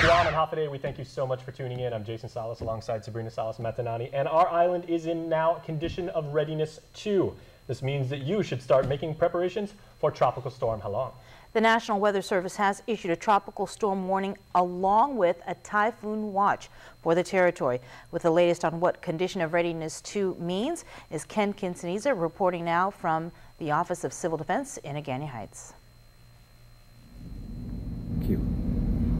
Guam and Hafaday, we thank you so much for tuning in. I'm Jason Salas alongside Sabrina Salas-Matanani, and our island is in now condition of readiness 2. This means that you should start making preparations for Tropical Storm Halong. The National Weather Service has issued a tropical storm warning along with a typhoon watch for the territory. With the latest on what condition of readiness 2 means is Ken Quintanilla reporting now from the Office of Civil Defense in Agani Heights. Thank you.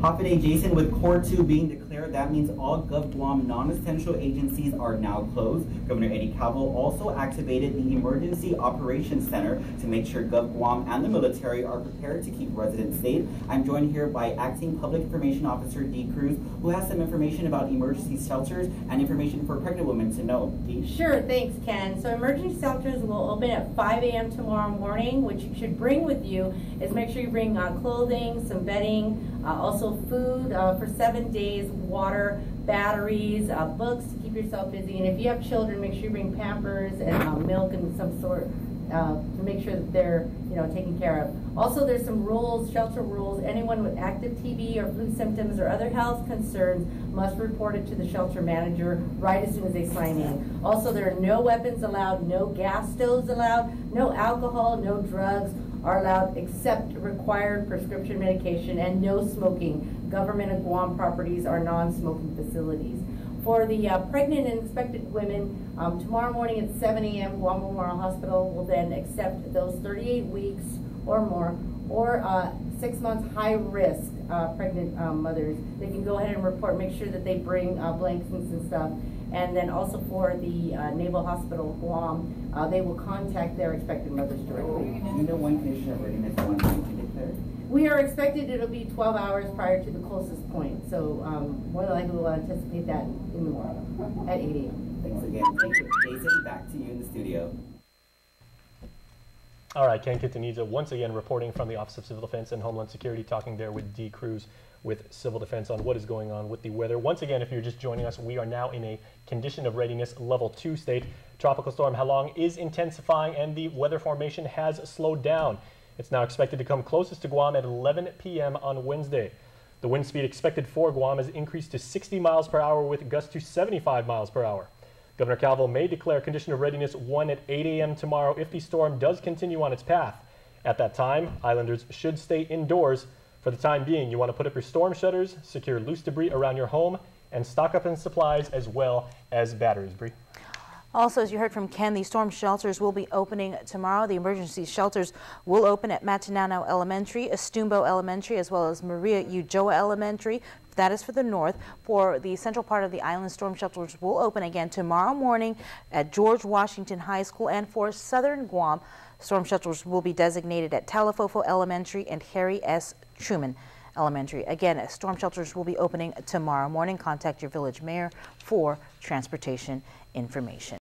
Hafaday, Jason, with Core 2 being declared, that means all Guam non-essential agencies are now closed. Governor Eddie Calvo also activated the Emergency Operations Center to make sure Guam and the military are prepared to keep residents safe. I'm joined here by Acting Public Information Officer D. Cruz, who has some information about emergency shelters and information for pregnant women to know. D? Sure, thanks, Ken. So emergency shelters will open at 5 a.m. tomorrow morning. What you should bring with you is make sure you bring clothing, some bedding, also food for 7 days, water, batteries, books to keep yourself busy. And if you have children, make sure you bring Pampers and milk and some sort to make sure that they're taken care of. Also, there's some rules, shelter rules. Anyone with active TB or flu symptoms or other health concerns must report it to the shelter manager right as soon as they sign in. Also, there are no weapons allowed, no gas stoves allowed, no alcohol, no drugs are allowed except required prescription medication, and no smoking. Government of Guam properties are non-smoking facilities. For the pregnant and expectant women, tomorrow morning at 7 a.m. Guam Memorial Hospital will then accept those 38 weeks or more, or 6 months high-risk pregnant mothers. They can go ahead and report, make sure that they bring blankets and stuff. And then also for the Naval Hospital Guam, they will contact their expected mothers directly. You know when condition of readiness 1 to declare? We are expected it'll be 12 hours prior to the closest point. So more than likely we'll anticipate that in the morning at 8 a.m. Thanks again. Thank you. Jason, back to you in the studio. All right, Ken Quintanilla once again reporting from the Office of Civil Defense and Homeland Security, talking there with D. Cruz with Civil Defense on what is going on with the weather. Once again, if you're just joining us, we are now in a condition of readiness level 2 state. Tropical Storm Halong is intensifying and the weather formation has slowed down. It's now expected to come closest to Guam at 11 p.m. on Wednesday. The wind speed expected for Guam has increased to 60 miles per hour with gusts to 75 miles per hour. Governor Calvo may declare condition of readiness 1 at 8 a.m. tomorrow if the storm does continue on its path. At that time, islanders should stay indoors. For the time being, you want to put up your storm shutters, secure loose debris around your home, and stock up on supplies as well as batteries. Bree? Also, as you heard from Ken, the storm shelters will be opening tomorrow. The emergency shelters will open at Matinano Elementary, Estumbo Elementary, as well as Maria Ujoa Elementary. That is for the north. For the central part of the island, storm shelters will open again tomorrow morning at George Washington High School. And for southern Guam, storm shelters will be designated at Talafofo Elementary and Harry S. Truman Elementary. Again, storm shelters will be opening tomorrow morning. Contact your village mayor for transportation information.